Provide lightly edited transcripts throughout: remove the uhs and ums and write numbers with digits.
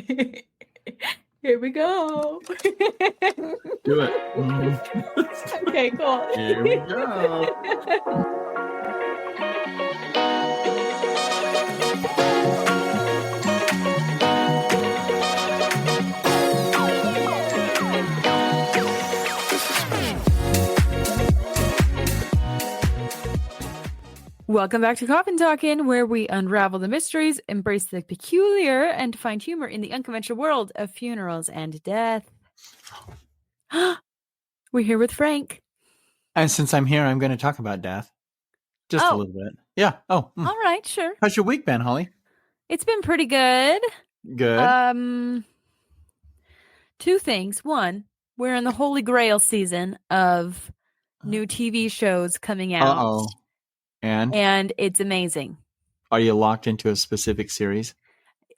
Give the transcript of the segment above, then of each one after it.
Here we go. Do it. Okay, cool. Here we go. Welcome back to Coffin Talkin', where we unravel the mysteries, embrace the peculiar, and find humor in the unconventional world of funerals and death. We're here with Frank. And since I'm here, I'm going to talk about death. Just a little bit. Yeah. All right, sure. How's your week been, Holly? It's been pretty good. Good. Two things. One, we're in the Holy Grail season of new TV shows coming out. Uh-oh. And it's amazing. Are you locked into a specific series?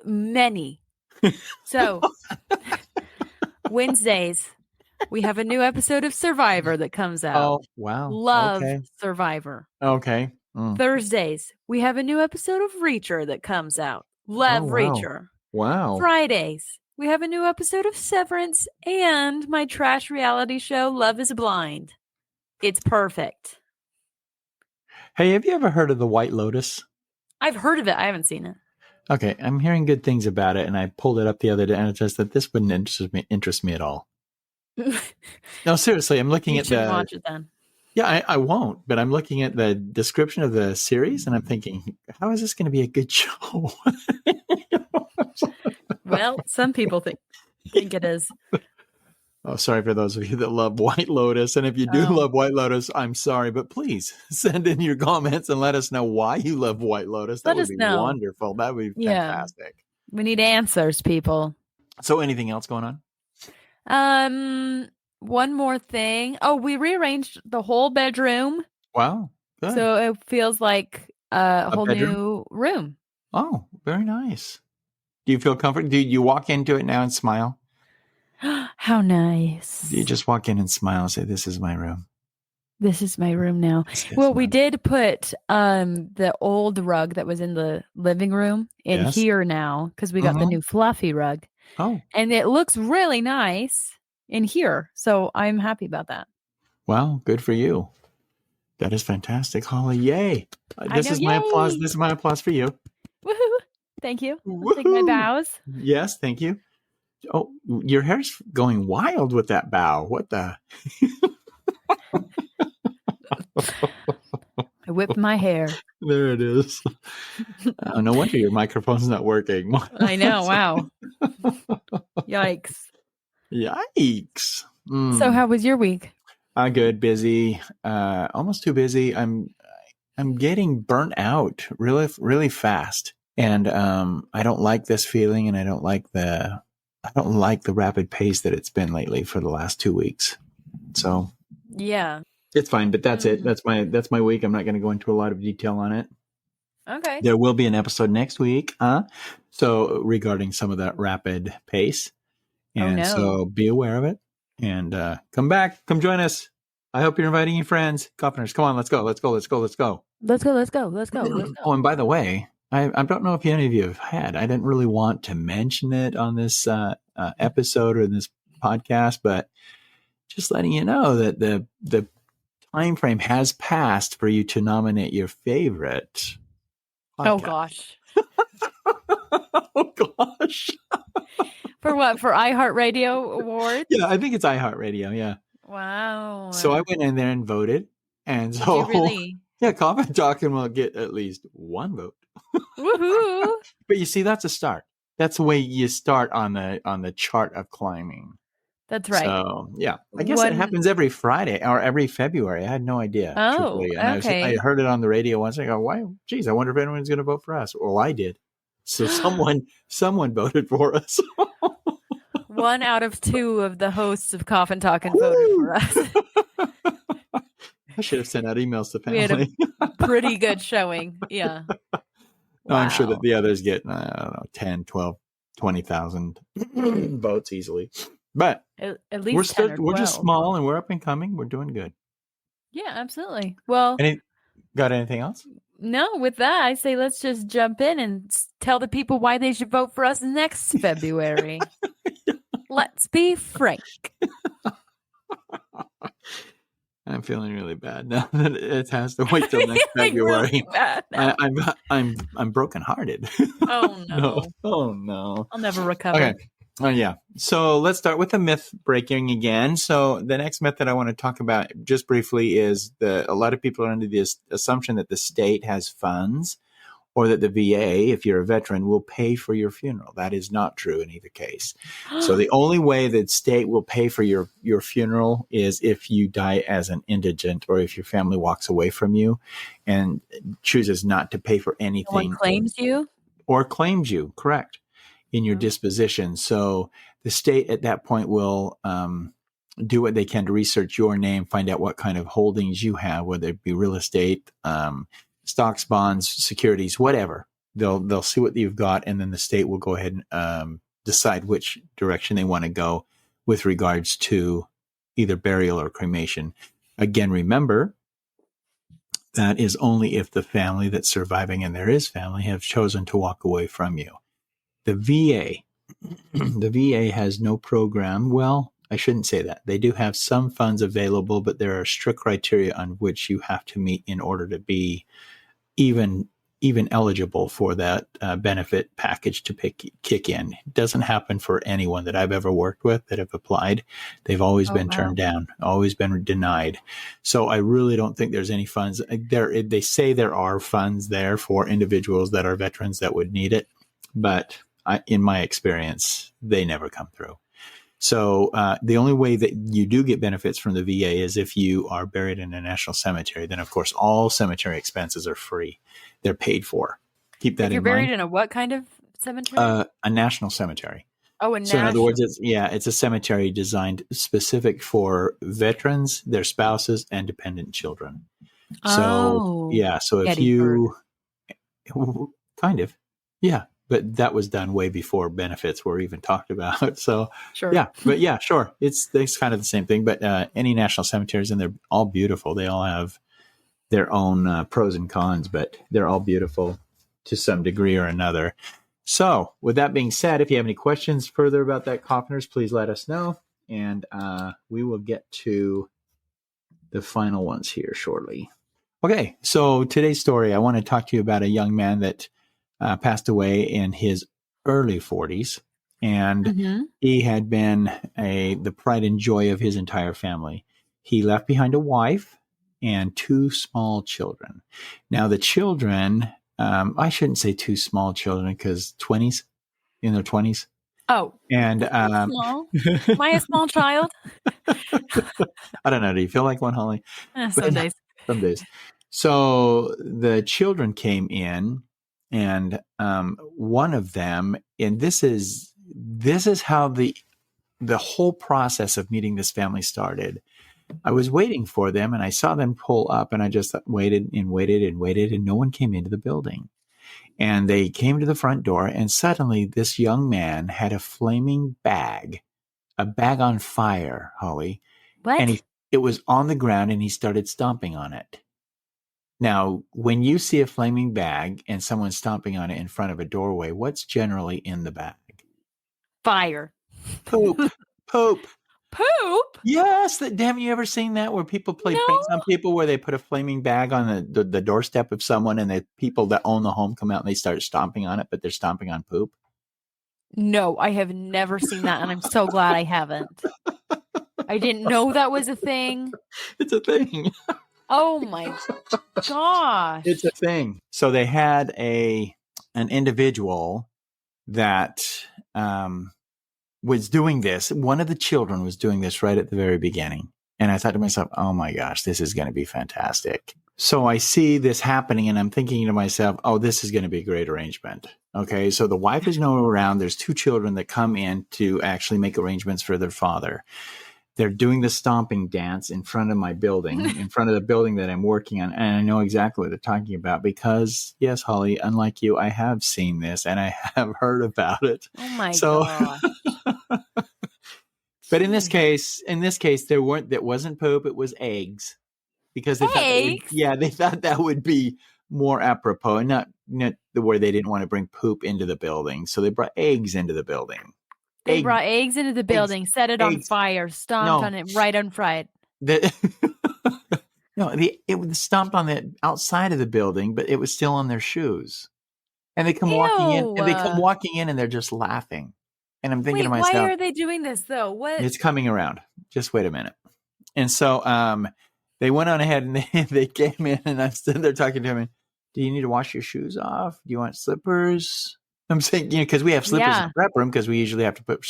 Many. So, Wednesdays, we have a new episode of Survivor that comes out. Oh, wow. Love Survivor. Okay. Thursdays, we have a new episode of Reacher that comes out. Love Reacher. Wow. Fridays, we have a new episode of Severance and my trash reality show, Love is Blind. It's perfect. Hey, have you ever heard of The White Lotus? I've heard of it. I haven't seen it. Okay, I'm hearing good things about it, and I pulled it up the other day, and it says that this wouldn't interest me at all. No, seriously, I'm looking at the... watch it then. Yeah, I won't, but I'm looking at the description of the series, and I'm thinking, how is this going to be a good show? Well, some people think it is. Oh, sorry for those of you that love White Lotus. And if you do love White Lotus, I'm sorry, but please send in your comments and let us know why you love White Lotus. That would be wonderful. That would be fantastic. We need answers, people. So anything else going on? One more thing. Oh, we rearranged the whole bedroom. Wow. Good. So it feels like a whole new room. Oh, very nice. Do you feel comfortable? Do you walk into it now and smile? How nice. You just walk in and smile and say, this is my room. This is my room now. Well, we did put the old rug that was in the living room in here now because we got the new fluffy rug. Oh. And it looks really nice in here. So I'm happy about that. Wow. Good for you. That is fantastic, Holly. Yay. This is my applause. This is my applause for you. Woohoo. Thank you. I'll take my bows. Yes. Thank you. Oh, your hair's going wild with that bow. What the? I whipped my hair. There it is. Oh, no wonder your microphone's not working. I know. Wow. Yikes. Yikes. So how was your week? Good. Busy. Almost too busy. I'm getting burnt out really, really fast. And I don't like this feeling, and I don't like the rapid pace that it's been lately for the last 2 weeks. So yeah, it's fine, but that's it. That's my week. I'm not going to go into a lot of detail on it. Okay. There will be an episode next week. So regarding some of that rapid pace. And so be aware of it and come back, come join us. I hope you're inviting your friends. Coffiners, come on, let's go. Oh, and by the way, I don't know if any of you have had. I didn't really want to mention it on this episode or in this podcast, but just letting you know that the time frame has passed for you to nominate your favorite podcast. Oh gosh. Oh gosh. For what? For iHeartRadio Awards? Yeah, I think it's iHeartRadio. Yeah. Wow. So I went in there and voted, and so really? Yeah, Coffin Talkin' will get at least one vote. Woohoo! But you see, that's a start. That's the way you start on the chart of climbing. That's right. So yeah, I guess it happens every Friday or every February. I had no idea. Oh, okay. I heard it on the radio once. I go, why? Geez, I wonder if anyone's going to vote for us. Well, I did. So someone voted for us. 1 out of 2 of the hosts of Coffin Talkin' voted for us. I should have sent out emails to family. We had a pretty good showing. Yeah. No, wow. I'm sure that the others get, I don't know, 10, 12, 20,000 votes easily. But at least we're just small and we're up and coming. We're doing good. Yeah, absolutely. Well, got anything else? no, with that, I say let's just jump in and tell the people why they should vote for us next February. Let's be frank. I'm feeling really bad now that it has to wait till next February. Really bad now. I'm brokenhearted. Oh no. Oh no. I'll never recover. Okay. Oh yeah. So let's start with the myth breaking again. So the next myth that I want to talk about just briefly is a lot of people are under this assumption that the state has funds or that the VA, if you're a veteran, will pay for your funeral. That is not true in either case. So the only way that state will pay for your funeral is if you die as an indigent or if your family walks away from you and chooses not to pay for anything. Someone claims you? Or claims you, correct, in your disposition. So the state at that point will do what they can to research your name, find out what kind of holdings you have, whether it be real estate, stocks, bonds, securities, whatever. They'll see what you've got, and then the state will go ahead and decide which direction they want to go with regards to either burial or cremation. Again, remember, that is only if the family that's surviving, and there is family, have chosen to walk away from you. The VA has no program. Well, I shouldn't say that. They do have some funds available, but there are strict criteria on which you have to meet in order to be even eligible for that benefit package to kick in. It doesn't happen for anyone that I've ever worked with that have applied. They've always been turned down, always been denied. So I really don't think there's any funds there. They say there are funds there for individuals that are veterans that would need it, but in my experience, they never come through. So the only way that you do get benefits from the VA is if you are buried in a national cemetery. Then, of course, all cemetery expenses are free. They're paid for. Keep that in mind. You're buried in a what kind of cemetery? A national cemetery. Oh, a national. So in other words, it's a cemetery designed specific for veterans, their spouses, and dependent children. So, so if you kind of, but that was done way before benefits were even talked about. So, sure. Sure. It's kind of the same thing, but any national cemeteries, and they're all beautiful. They all have their own pros and cons, but they're all beautiful to some degree or another. So with that being said, if you have any questions further about that, Coffiners, please let us know. And we will get to the final ones here shortly. Okay, so today's story, I want to talk to you about a young man that passed away in his early 40s, and he had been the pride and joy of his entire family. He left behind a wife and 2 small children. Now, the children, I shouldn't say 2 small children because in their 20s. Oh, and small. Am I a small child? I don't know. Do you feel like one, Holly? Some days. Some days. So the children came in. And one of them, and this is how the whole process of meeting this family started. I was waiting for them, and I saw them pull up, and I just waited, and no one came into the building. And they came to the front door, and suddenly this young man had a flaming bag, a bag on fire, Holly. What? And it was on the ground, and he started stomping on it. Now, when you see a flaming bag and someone stomping on it in front of a doorway, what's generally in the bag? Fire. Poop. Poop? Yes. Haven't you ever seen that where people play pranks on people where they put a flaming bag on the doorstep of someone and the people that own the home come out and they start stomping on it, but they're stomping on poop? No, I have never seen that, and I'm so glad I haven't. I didn't know that was a thing. It's a thing. Oh my gosh. It's a thing. So they had an individual that was doing this. One of the children was doing this right at the very beginning. And I thought to myself, oh my gosh, this is going to be fantastic. So I see this happening and I'm thinking to myself, oh, this is going to be a great arrangement. Okay. So the wife is no around. There's 2 children that come in to actually make arrangements for their father. They're doing the stomping dance in front of my building, in front of the building that I'm working on. And I know exactly what they're talking about because, yes, Holly, unlike you, I have seen this and I have heard about it. Oh my gosh. But in this case, that wasn't poop. It was eggs because they thought they thought that would be more apropos, and not the where they didn't want to bring poop into the building, so they brought eggs into the building. They brought eggs into the building, set it on fire, stomped on it, right unfried. It was stomped on the outside of the building, but it was still on their shoes. And they come walking in, and they're just laughing. And I'm thinking to myself, why are they doing this though? What? It's coming around. Just wait a minute. And so they went on ahead and they came in, and I'm sitting there talking to him. Do you need to wash your shoes off? Do you want slippers? I'm saying, because we have slippers in the prep room because we usually have to put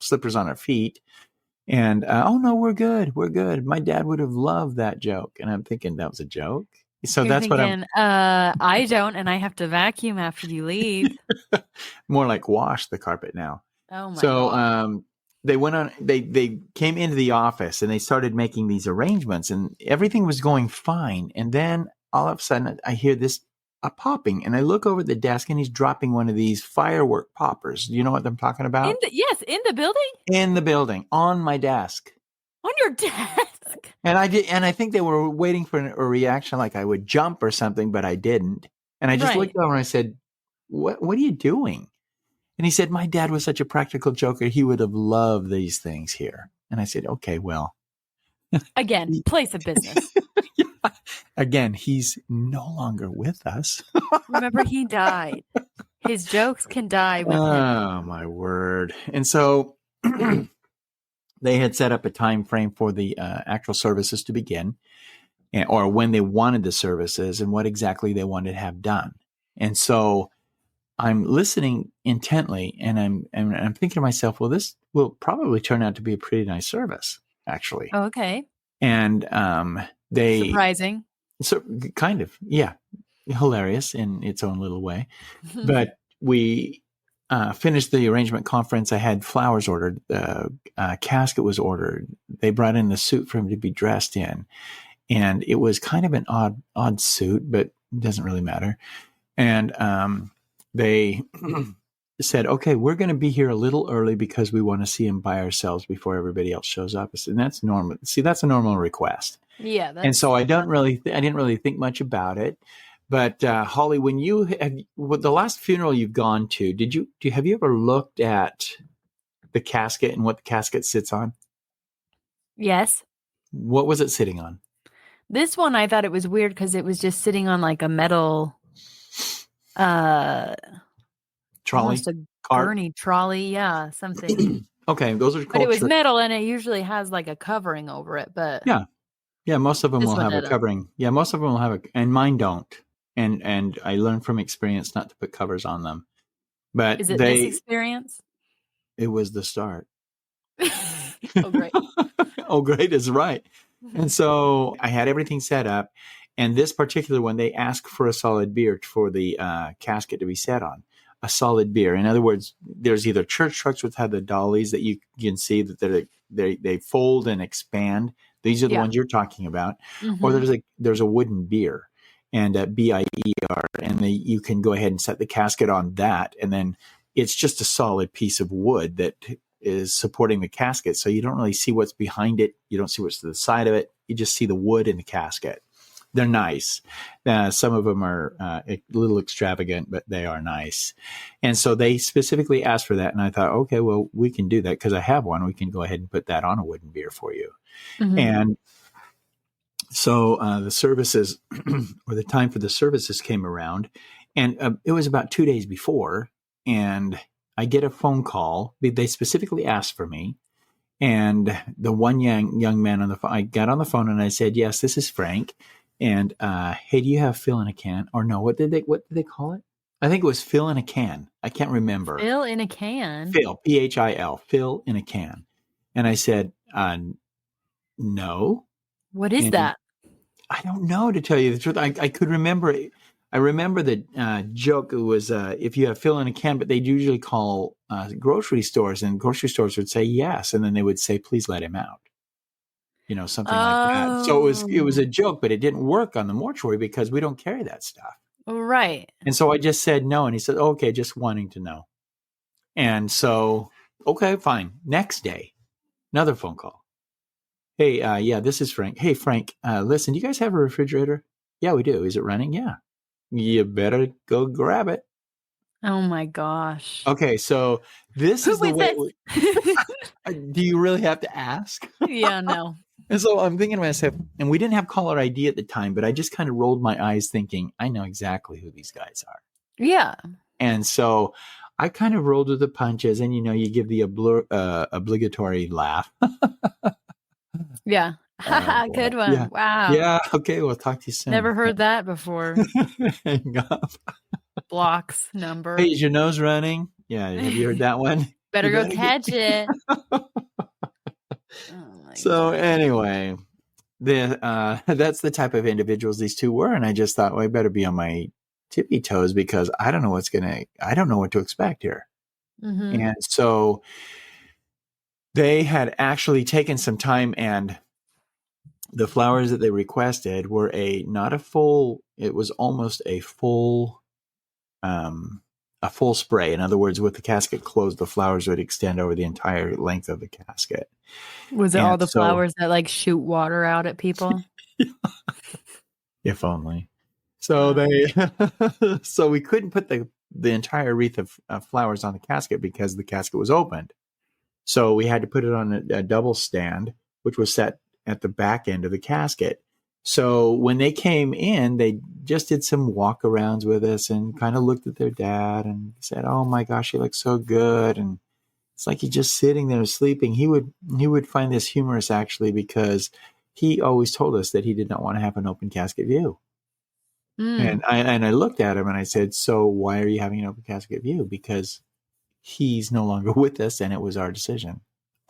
slippers on our feet. And, oh, no, we're good. We're good. My dad would have loved that joke. And I'm thinking that was a joke. So You're that's thinking, what I don't, and I have to vacuum after you leave. More like wash the carpet now. Oh, my God. They went on, they came into the office and they started making these arrangements and everything was going fine. And then all of a sudden I hear this popping and I look over at the desk and he's dropping one of these firework poppers. Do you know what I'm talking about? Yes, in the building? In the building, on my desk. On your desk? And I think they were waiting for a reaction like I would jump or something, but I didn't. And I just looked over and I said, what are you doing? And he said, my dad was such a practical joker. He would have loved these things here. And I said, okay, well. Again, place of business. Yeah. Again, he's no longer with us. Remember, he died. His jokes can die with him. Oh, my word. And so they had set up a time frame for the actual services to begin, or when they wanted the services and what exactly they wanted to have done. And so I'm listening intently, and I'm thinking to myself, well, this will probably turn out to be a pretty nice service, actually. Oh, okay. And surprising. So kind of, yeah, hilarious in its own little way. But we finished the arrangement conference. I had flowers ordered. The casket was ordered. They brought in the suit for him to be dressed in, and it was kind of an odd suit, but it doesn't really matter. And they said, okay, we're going to be here a little early because we want to see him by ourselves before everybody else shows up. And that's normal. See, that's a normal request. Yeah. And so I didn't really think much about it. But Holly, when you with the last funeral you've gone to, have you ever looked at the casket and what the casket sits on? Yes. What was it sitting on? This one, I thought it was weird because it was just sitting on like a metal trolley, a gurney trolley, yeah, something. Okay, those are called. But it was metal, and it usually has like a covering over it. But yeah, most of them will have a covering. Yeah, most of them will have and mine don't. And I learned from experience not to put covers on them. But is it this experience? It was the start. Oh, great! Oh, great is right. And so I had everything set up. And this particular one, they asked for a solid beer for the casket to be set on. A solid beer. In other words, there's either church trucks which have the dollies that you can see that they fold and expand. These are the ones you're talking about. Mm-hmm. Or there's a wooden beer, and BIER, and you can go ahead and set the casket on that, and then it's just a solid piece of wood that is supporting the casket. So you don't really see what's behind it. You don't see what's to the side of it. You just see the wood in the casket. They're nice. Some of them are a little extravagant, but they are nice. And so they specifically asked for that. And I thought, okay, well, we can do that because I have one. We can go ahead and put that on a wooden beer for you. Mm-hmm. And so the services or the time for the services came around, and it was about 2 days before. And I get a phone call. They specifically asked for me. And the one young man on the phone, I got on the phone and I said, yes, this is Frank. And, hey, do you have Phil in a can? Or no, what did they call it? I think it was Phil in a can. I can't remember. Phil in a can? Phil, Phil, Phil in a can. And I said, no. What is that? I don't know, to tell you the truth. I could remember it. I remember the joke was if you have Phil in a can, but they'd usually call grocery stores, and grocery stores would say yes. And then they would say, please let him out. Something like that. So it was a joke, but it didn't work on the mortuary because we don't carry that stuff. Right. And so I just said no. And he said, okay, just wanting to know. And so, okay, fine. Next day, another phone call. Hey, yeah, this is Frank. Hey, Frank, listen, do you guys have a refrigerator? Yeah, we do. Is it running? Yeah. you better go grab it. Oh my gosh. Okay, so this Who is the is way. this? Do you really have to ask? Yeah, no. And so I'm thinking to myself, and we didn't have caller ID at the time, but I just kind of rolled my eyes thinking, I know exactly who these guys are. Yeah. And so I kind of rolled with the punches, and you give the obligatory laugh. Yeah. Good one. Yeah. Wow. Yeah. Okay. We'll talk to you soon. Never heard that before. Hang up. Blocks number. Hey, is your nose running? Yeah. Have you heard that one? Better go catch it. Oh so God. anyway, that's the type of individuals these two were, and I just thought, well, I better be on my tippy toes because I don't know what to expect here. Mm-hmm. And so they had actually taken some time, and the flowers that they requested were it was almost a full spray. In other words, with the casket closed, the flowers would extend over the entire length of the casket. Was it all the flowers that like shoot water out at people? If only. So so we couldn't put the entire wreath of flowers on the casket because the casket was opened. So we had to put it on a double stand, which was set at the back end of the casket. So when they came in, they just did some walkarounds with us and kind of looked at their dad and said, "Oh my gosh, he looks so good." And it's like he's just sitting there sleeping. He would find this humorous actually because he always told us that he did not want to have an open casket view. And I looked at him and I said, "So why are you having an open casket view?" Because he's no longer with us and it was our decision.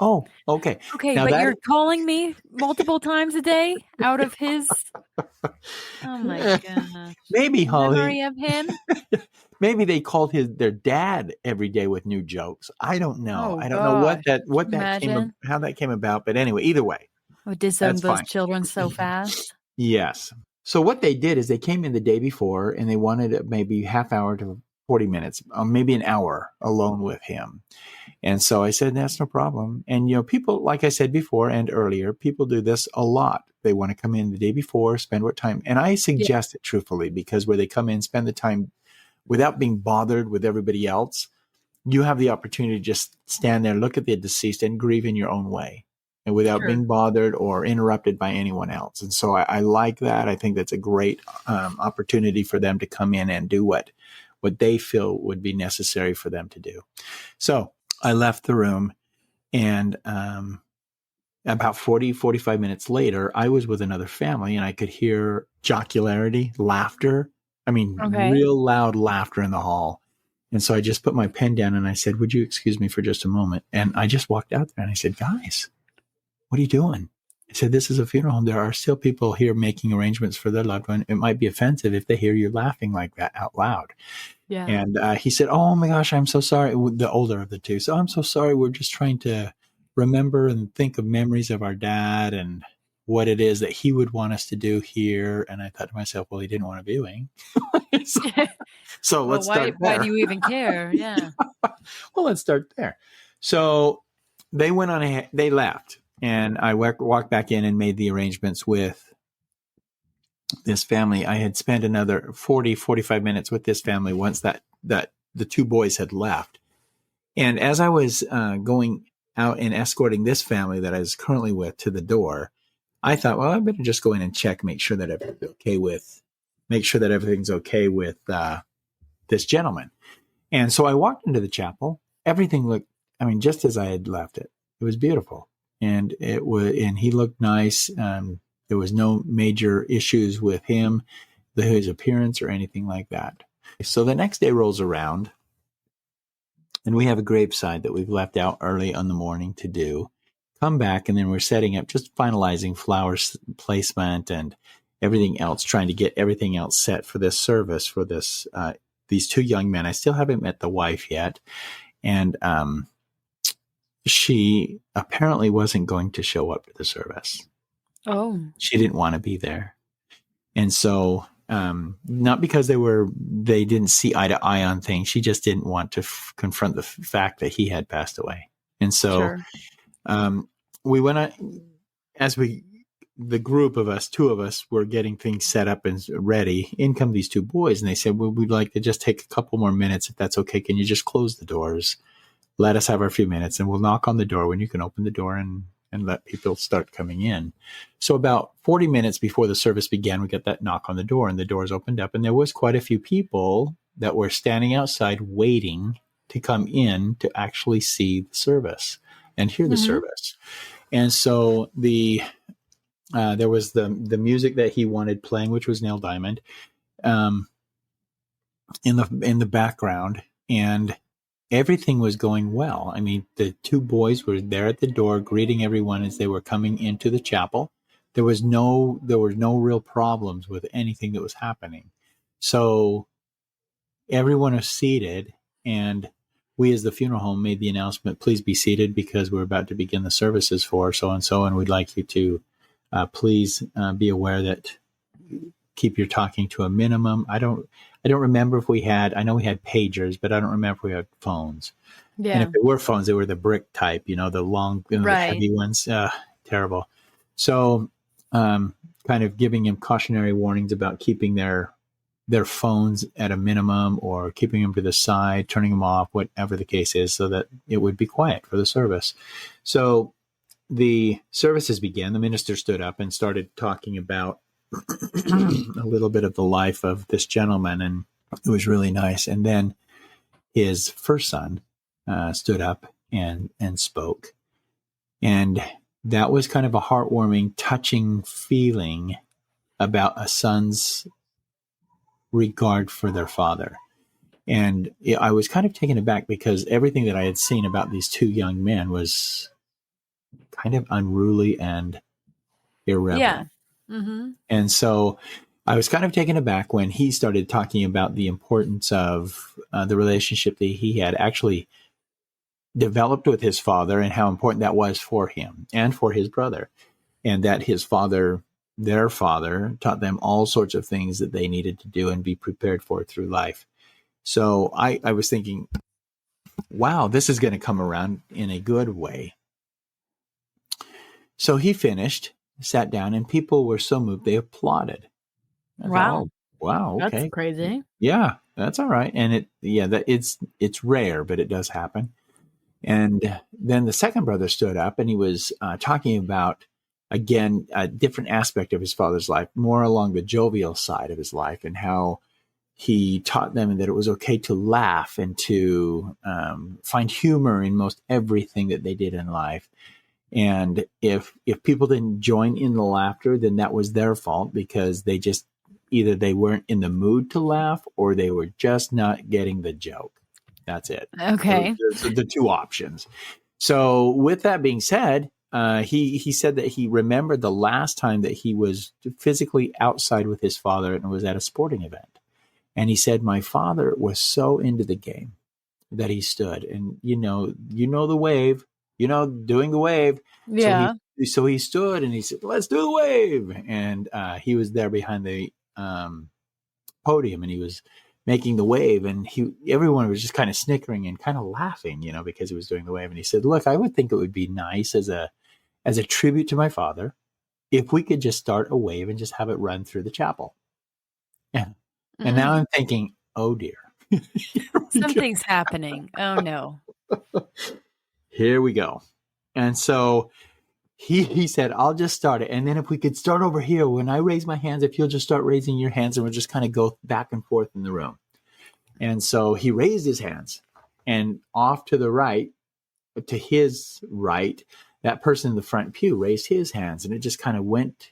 Oh, okay. Okay, now but you're calling me multiple times a day out of his. Oh my gosh. Maybe Holly. Memory of him. Maybe they called their dad every day with new jokes. I don't know. Oh, I don't know how that came about. But anyway, either way, disown those children so fast. Yes. So what they did is they came in the day before and they wanted maybe half hour to 40 minutes, maybe an hour alone with him. And so I said, that's no problem. And, people, like I said before and earlier, people do this a lot. They want to come in the day before, spend what time. And I suggest it truthfully, because where they come in, spend the time without being bothered with everybody else, you have the opportunity to just stand there, look at the deceased and grieve in your own way and without being bothered or interrupted by anyone else. And so I like that. I think that's a great opportunity for them to come in and do what they feel would be necessary for them to do. So I left the room, and about 45 minutes later, I was with another family and I could hear jocularity, laughter. I mean, real loud laughter in the hall. And so I just put my pen down and I said, "Would you excuse me for just a moment?" And I just walked out there and I said, "Guys, what are you doing?" I said, "This is a funeral home. There are still people here making arrangements for their loved one. It might be offensive if they hear you laughing like that out loud." Yeah. And he said, "Oh my gosh, I'm so sorry." The older of the two. "So I'm so sorry. We're just trying to remember and think of memories of our dad and what it is that he would want us to do here." And I thought to myself, well, he didn't want a viewing. so let's start there. Why do you even care? Yeah. Well, let's start there. So they went on ahead. They left. And I walked back in and made the arrangements with this family. I had spent another 45 minutes with this family once that the two boys had left. And as I was going out and escorting this family that I was currently with to the door, I thought, well, I better just go in and check, make sure that everything's okay with this gentleman. And so I walked into the chapel. Everything looked, just as I had left it. It was beautiful. And he looked nice. There was no major issues with him, his appearance or anything like that. So the next day rolls around and we have a graveside that we've left out early in the morning to do. Come back and then we're setting up, just finalizing flowers placement and everything else, trying to get everything else set for this service for these two young men. I still haven't met the wife yet. And, she apparently wasn't going to show up to the service. Oh. She didn't want to be there. And so, not because they didn't see eye to eye on things. She just didn't want to confront the fact that he had passed away. And so, we went on, as we the group of us, two of us, were getting things set up and ready. In come these two boys, and they said, well, we'd like to just take a couple more minutes, if that's okay. Can you just close the doors? Let us have our few minutes, and we'll knock on the door when you can open the door and let people start coming in. So about 40 minutes before the service began, we got that knock on the door, and the doors opened up, and there was quite a few people that were standing outside waiting to come in to actually see the service and hear the service. And so there was the music that he wanted playing, which was Neil Diamond, in the background, and everything was going well. I mean, the two boys were there at the door greeting everyone as they were coming into the chapel. There was no real problems with anything that was happening. So everyone was seated, and we as the funeral home made the announcement, please be seated because we're about to begin the services for so-and-so, and we'd like you to please be aware that keep your talking to a minimum. I don't remember if we had, I know we had pagers, but I don't remember if we had phones. Yeah. And if there were phones, they were the brick type, the long, the heavy ones. Terrible. So kind of giving him cautionary warnings about keeping their phones at a minimum, or keeping them to the side, turning them off, whatever the case is, so that it would be quiet for the service. So the services began. The minister stood up and started talking about a little bit of the life of this gentleman, and it was really nice. And then his first son stood up and spoke. And that was kind of a heartwarming, touching feeling about a son's regard for their father. And I was kind of taken aback because everything that I had seen about these two young men was kind of unruly and irreverent. Yeah. Mm-hmm. And so I was kind of taken aback when he started talking about the importance of the relationship that he had actually developed with his father, and how important that was for him and for his brother, and that his father, their father, taught them all sorts of things that they needed to do and be prepared for through life. So I was thinking, wow, this is going to come around in a good way. So he finished, sat down, and people were so moved they applauded. Wow. Wow. Okay. That's crazy. Yeah, that's all right. And it's rare, but it does happen. And then the second brother stood up, and he was talking about, again, a different aspect of his father's life, more along the jovial side of his life, and how he taught them that it was okay to laugh and to find humor in most everything that they did in life. And if people didn't join in the laughter, then that was their fault, because they just either they weren't in the mood to laugh, or they were just not getting the joke. That's it. Okay. So the two options. So with that being said, he said that he remembered the last time that he was physically outside with his father, and it was at a sporting event. And he said, my father was so into the game that he stood, and you know the wave, doing the wave. Yeah. So he stood and he said, let's do the wave. And he was there behind the podium, and he was making the wave, and everyone was just kind of snickering and kind of laughing, because he was doing the wave. And he said, look, I would think it would be nice as a tribute to my father if we could just start a wave and just have it run through the chapel. Yeah. Mm-hmm. And now I'm thinking, oh dear. Something's happening. Oh no. Here we go. And so he said, I'll just start it. And then if we could start over here, when I raise my hands, if you'll just start raising your hands, and we'll just kind of go back and forth in the room. And so he raised his hands, and off to the right, to his right, that person in the front pew raised his hands, and it just kind of went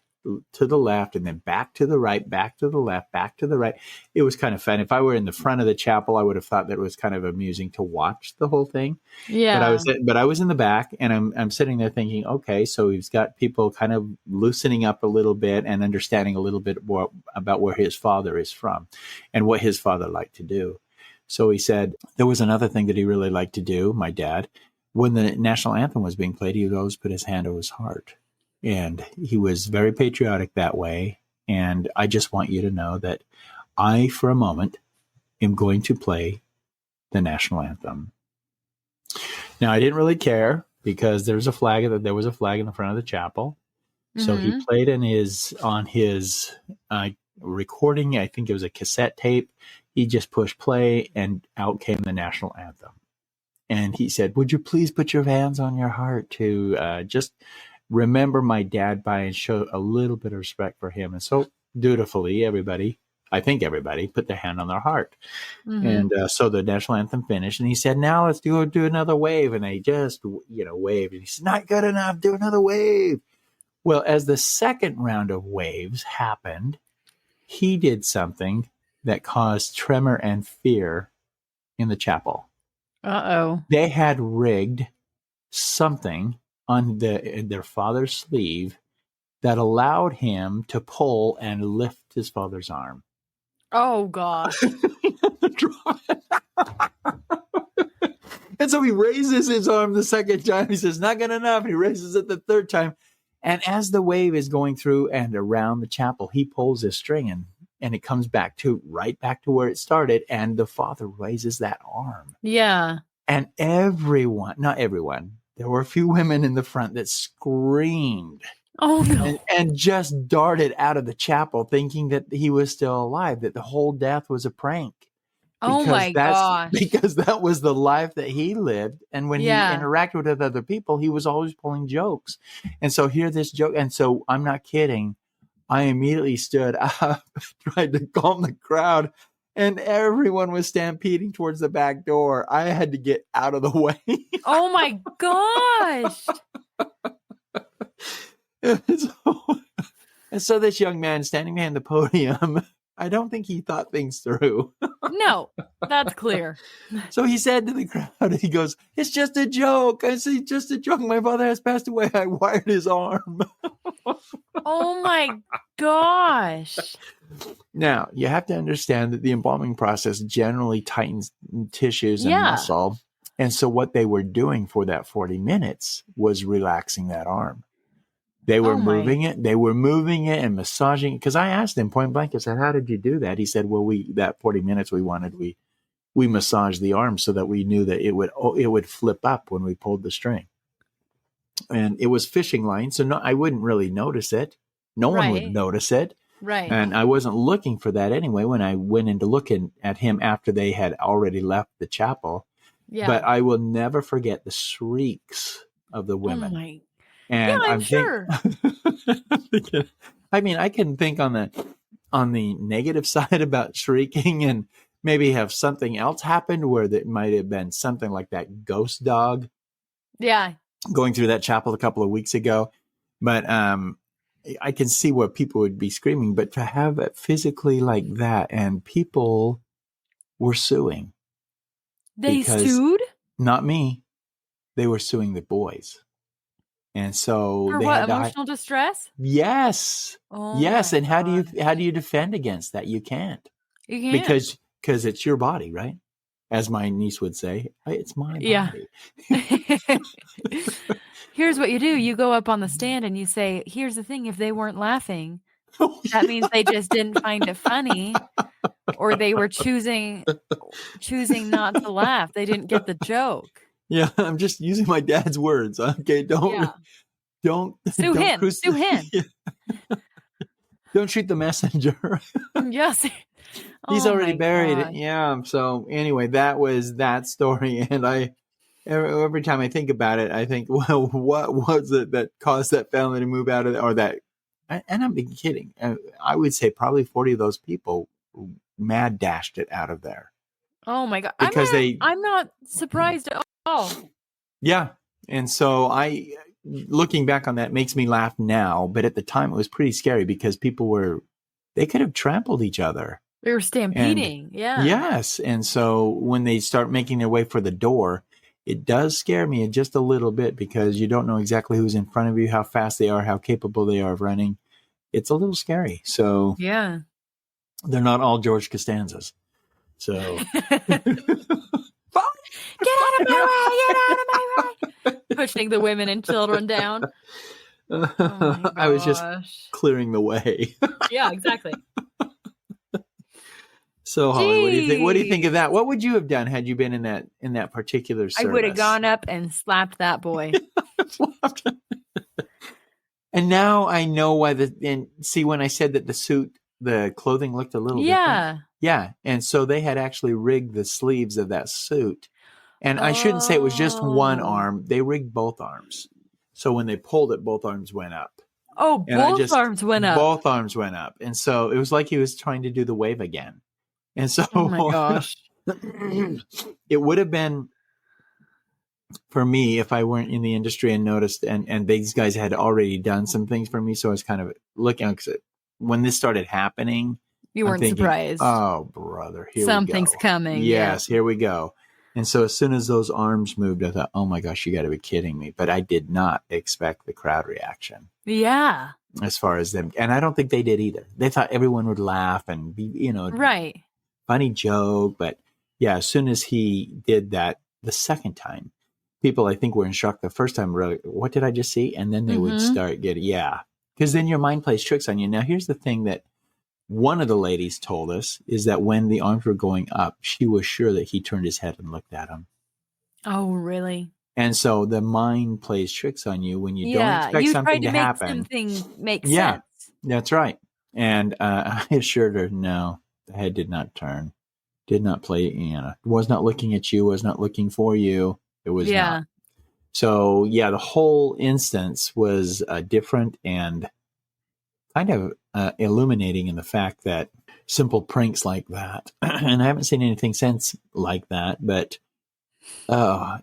to the left, and then back to the right, back to the left, back to the right. It was kind of fun. If I were in the front of the chapel, I would have thought that it was kind of amusing to watch the whole thing. Yeah. But I was in the back, and I'm sitting there thinking, okay, so he's got people kind of loosening up a little bit and understanding a little bit more about where his father is from and what his father liked to do. So he said there was another thing that he really liked to do, my dad. When the national anthem was being played, he would always put his hand over his heart. And he was very patriotic that way. And I just want you to know that I, for a moment, am going to play the national anthem. Now, I didn't really care, because there was a flag in the front of the chapel. So he played on his recording. I think it was a cassette tape. He just pushed play, and out came the national anthem. And he said, "Would you please put your hands on your heart to just remember my dad by and show a little bit of respect for him?" And so dutifully, I think everybody put their hand on their heart. And so the national anthem finished, and he said, "Now let's do another wave." And they just, waved. And he said, "Not good enough. Do another wave." Well, as the second round of waves happened, he did something that caused tremor and fear in the chapel. Uh-oh. They had rigged something on their father's sleeve that allowed him to pull and lift his father's arm. Oh, gosh. And so he raises his arm the second time. He says, "Not good enough." He raises it the third time. And as the wave is going through and around the chapel, he pulls his string and it comes right back to where it started. And the father raises that arm. Yeah. And not everyone, there were a few women in the front that screamed. Oh, no. And just darted out of the chapel thinking that he was still alive, that the whole death was a prank. Oh, my gosh. Because that was the life that he lived. And when he interacted with other people, he was always pulling jokes. And so hear this joke. And so I'm not kidding. I immediately stood up, tried to calm the crowd, and everyone was stampeding towards the back door. I had to get out of the way. Oh, my gosh. And so this young man standing behind the podium, I don't think he thought things through. No, that's clear. So he said to the crowd, he goes, "It's just a joke. I say, just a joke. My father has passed away. I wired his arm." Oh my gosh. Now, you have to understand that the embalming process generally tightens tissues and muscle. And so what they were doing for that 40 minutes was relaxing that arm. They were moving it. They were moving it and massaging it. Because I asked him point blank, I said, "How did you do that?" He said, "Well, that 40 minutes we massaged the arm so that we knew that it would flip up when we pulled the string." And it was fishing line, so I wouldn't really notice it. No one would notice it. Right. And I wasn't looking for that anyway when I went into looking at him after they had already left the chapel. Yeah. But I will never forget the shrieks of the women. Oh my. And I'm sure. I mean, I can think on the negative side about shrieking and maybe have something else happened where that might have been something like that ghost dog. Yeah. Going through that chapel a couple of weeks ago. But I can see where people would be screaming, but to have it physically like that, and people were suing. They sued? Not me. They were suing the boys. And so for they what, had emotional distress? Yes. Oh yes. And how do you defend against that? You can't. You can't. Because it's your body, right? As my niece would say, "It's my body." Here's what you do. You go up on the stand and you say, "Here's the thing. If they weren't laughing, that means they just didn't find it funny, or they were choosing not to laugh. They didn't get the joke." Yeah, I'm just using my dad's words. Okay, don't sue him. Sue him. Don't shoot the messenger. Yes. He's already buried. Yeah. So anyway, that was that story. And every time I think about it, I think, well, what was it that caused that family to move out of or that? And I'm being kidding. I would say probably 40 of those people mad dashed it out of there. Oh my God. Because I'm not surprised at all. Yeah. And so looking back on that makes me laugh now, but at the time it was pretty scary because they could have trampled each other. They were stampeding. Yeah. Yes. And so when they start making their way for the door, it does scare me just a little bit because you don't know exactly who's in front of you, how fast they are, how capable they are of running. It's a little scary. So yeah, they're not all George Costanzas. So Get out of my way! Pushing the women and children down. Oh I was just clearing the way. Yeah, exactly. So, Holly, what do you think of that? What would you have done had you been in that particular service? I would have gone up and slapped that boy. And now I know why and see, when I said that the clothing looked a little different. Yeah. Yeah. And so they had actually rigged the sleeves of that suit. And I shouldn't say it was just one Oh. arm. They rigged both arms. So when they pulled it, both arms went up. Oh, And both arms went up. both arms went up. And so it was like he was trying to do the wave again. And so Oh my gosh. it would have been, for me, if I weren't in the industry and noticed, and these guys had already done some things for me. So I was kind of looking, when this started happening, You weren't surprised. Oh, brother, here Something's we go. coming. Yes, here we go. And so as soon as those arms moved, I thought, oh my gosh, you got to be kidding me. But I did not expect the crowd reaction. Yeah. As far as them. And I don't think they did either. They thought everyone would laugh and be, right. Funny joke. But yeah, as soon as he did that the second time, people, I think, were in shock the first time. Really, what did I just see? And then they would start getting, because then your mind plays tricks on you. Now, here's the thing that one of the ladies told us is that when the arms were going up, she was sure that he turned his head and looked at him. Oh, really? And so the mind plays tricks on you when you don't expect something to happen. Something make sense. That's right. And I assured her, no, the head did not turn, did not play, was not looking at you, was not looking for you. It was not. So, the whole instance was different and kind of illuminating in the fact that simple pranks like that, and I haven't seen anything since like that, but I've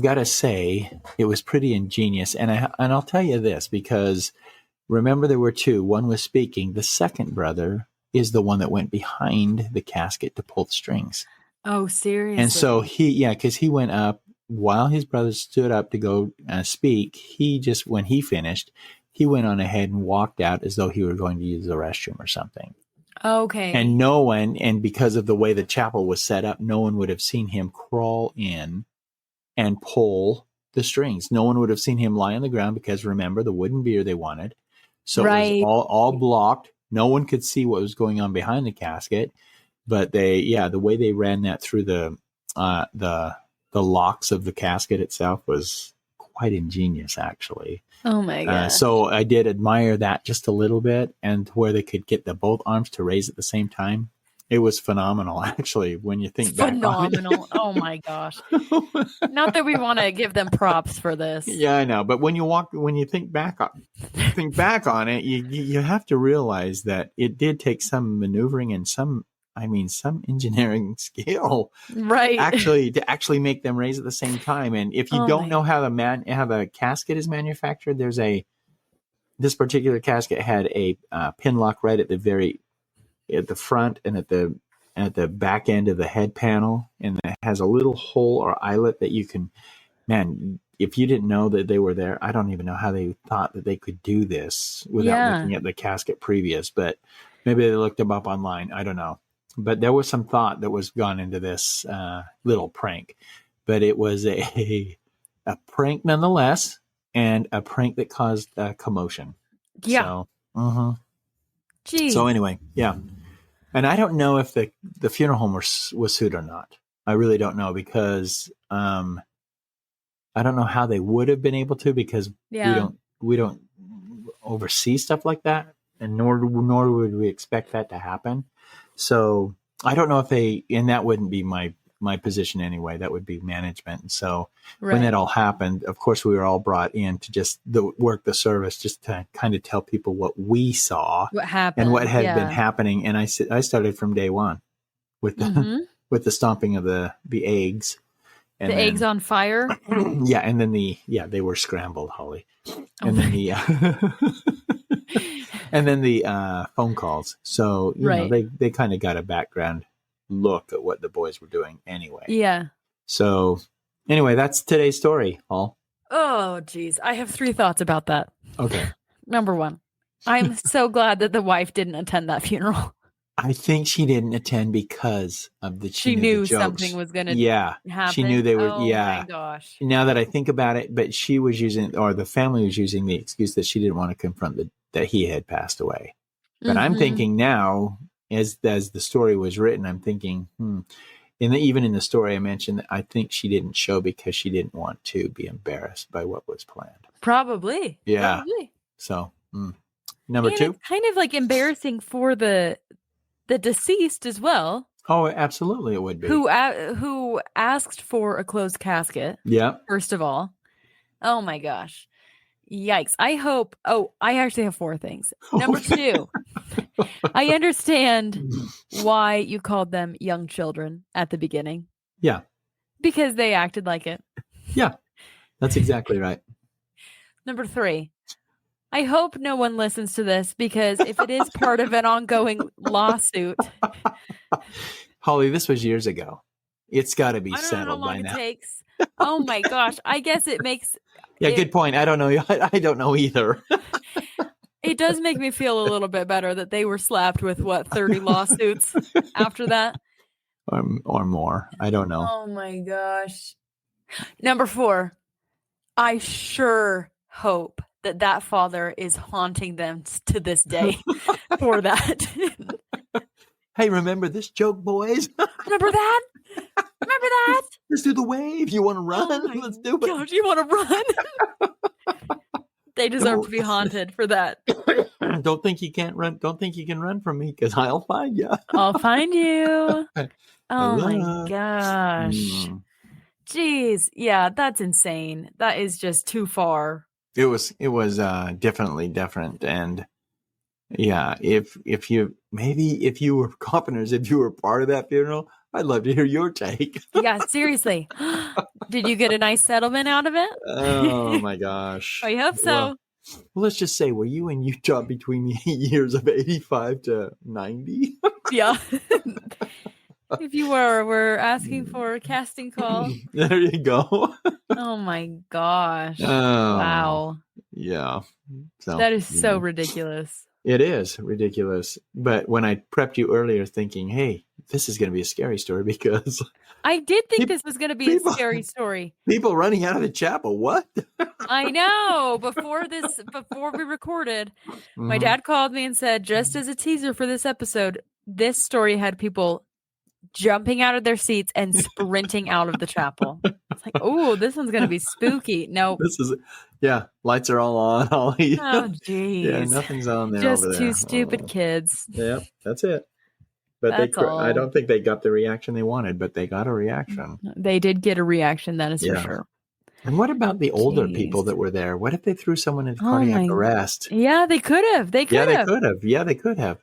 got to say it was pretty ingenious. And I'll tell you this, because remember there were two. One was speaking. The second brother is the one that went behind the casket to pull the strings. Oh, seriously? And so because he went up while his brother stood up to go speak. When he finished, he went on ahead and walked out as though he were going to use the restroom or something. Okay. And because of the way the chapel was set up, no one would have seen him crawl in and pull the strings. No one would have seen him lie on the ground because, remember, the wooden bier they wanted. So it was all blocked. No one could see what was going on behind the casket. But the way they ran that through the locks of the casket itself was quite ingenious, actually. Oh my god! So I did admire that just a little bit, and where they could get both arms to raise at the same time. It was phenomenal, actually, when you think back on it. Phenomenal. Oh my gosh. Not that we want to give them props for this. Yeah, I know. But when you think back on it, you have to realize that it did take some maneuvering and some engineering skill, right? to actually make them raise at the same time. And if you don't know how the casket is manufactured, this particular casket had a pin lock right at the front and at the back end of the head panel, and it has a little hole or eyelet that you can. Man, if you didn't know that they were there, I don't even know how they thought that they could do this without looking at the casket previous. But maybe they looked them up online. I don't know. But there was some thought that was gone into this little prank. But it was a prank nonetheless, and a prank that caused commotion. Yeah. So, Geez. So anyway, yeah. And I don't know if the funeral home was sued or not. I really don't know, because I don't know how they would have been able to, because we don't oversee stuff like that, and nor would we expect that to happen. So I don't know if and that wouldn't be my position anyway. That would be management. And so when that all happened, of course, we were all brought in to just work the service, just to kind of tell people what we saw, what happened, and what had been happening. And I started from day one with with the stomping of the eggs. And the eggs on fire. Yeah, and then they were scrambled, Holly, and then the phone calls. So you know, they kind of got a background look at what the boys were doing anyway. Yeah. So anyway, that's today's story, Hall. Oh, geez, I have 3 thoughts about that. Okay. Number 1, I'm so glad that the wife didn't attend that funeral. I think she didn't attend because of she knew something was going to happen. She knew they were. Oh my gosh. Now that I think about it, but she was using, or the family was using, the excuse that she didn't want to confront that he had passed away. But I'm thinking now, as the story was written, I'm thinking, even in the story I mentioned, I think she didn't show because she didn't want to be embarrassed by what was planned. Probably. Yeah. Probably. So, number and 2. It's kind of like embarrassing for the deceased as well. Oh, absolutely, it would be. Who asked for a closed casket? Yeah. First of all, oh my gosh, yikes! I hope. Oh, I actually have 4 things. Number 2, I understand why you called them young children at the beginning. Yeah. Because they acted like it. Yeah, that's exactly right. Number 3, I hope no one listens to this because if it is part of an ongoing lawsuit. Holly, this was years ago. It's got to be settled by now. I don't know how long it takes. Oh my gosh. I guess it makes... Yeah, good point. I don't know. I don't know either. It does make me feel a little bit better that they were slapped with, 30 lawsuits after that? Or more. I don't know. Oh my gosh. Number 4, I sure hope that father is haunting them to this day for that. Hey, remember this joke, boys? Remember that? Remember that? Let's do the wave. You want to run? Let's do it. Gosh, you want to run? They deserve to be haunted for that. Don't think you can't run. Don't think you can run from me because I'll find you. I'll find you. Oh my gosh. Jeez. Yeah, that's insane. That is just too far. It was definitely different. And yeah, if you were Carpenters, if you were part of that funeral, I'd love to hear your take. Yeah, seriously. Did you get a nice settlement out of it? Oh my gosh. I hope so. Well, let's just say, were you in Utah between the years of 85 to 90? Yeah. If you we're asking for a casting call. There you go. Oh my gosh. Oh, wow. Yeah. So that is so ridiculous. It is ridiculous. But when I prepped you earlier thinking, hey, this is going to be a scary story because... I did think this was going to be a scary story. People running out of the chapel. What? I know. Before we recorded, my dad called me and said, just as a teaser for this episode, this story had people jumping out of their seats and sprinting out of the chapel. It's like, oh, this one's going to be spooky. Nope. Lights are all on. Oh, geez. Yeah, nothing's on there. Just over there. two stupid kids. Yeah, that's it. But I don't think they got the reaction they wanted, but they got a reaction. They did get a reaction, that is for sure. And what about the older people that were there? What if they threw someone in cardiac arrest? Yeah, they could have. They could have.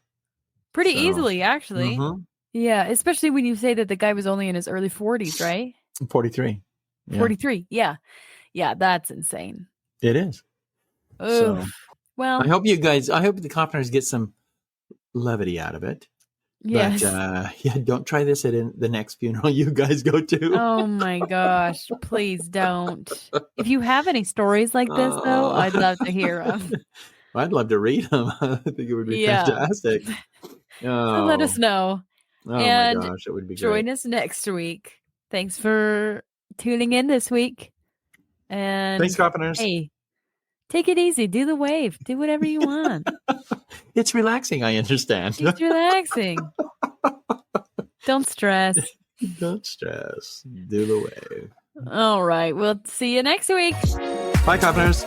Pretty easily, actually. Mm-hmm. Yeah, especially when you say that the guy was only in his early 40s, right? 43. Yeah. 43, yeah. Yeah, that's insane. It is. So, well, I hope the Carpenters get some levity out of it. Yes. But don't try this at the next funeral you guys go to. Oh my gosh, please don't. If you have any stories like this, though, I'd love to hear them. I'd love to read them. I think it would be fantastic. So let us know. Oh my gosh, it would be great. Join us next week. Thanks for tuning in this week. And thanks, Carpenters. Hey, take it easy. Do the wave. Do whatever you want. It's relaxing, I understand. It's relaxing. Don't stress. Don't stress. Do the wave. All right. We'll see you next week. Bye, Carpenters.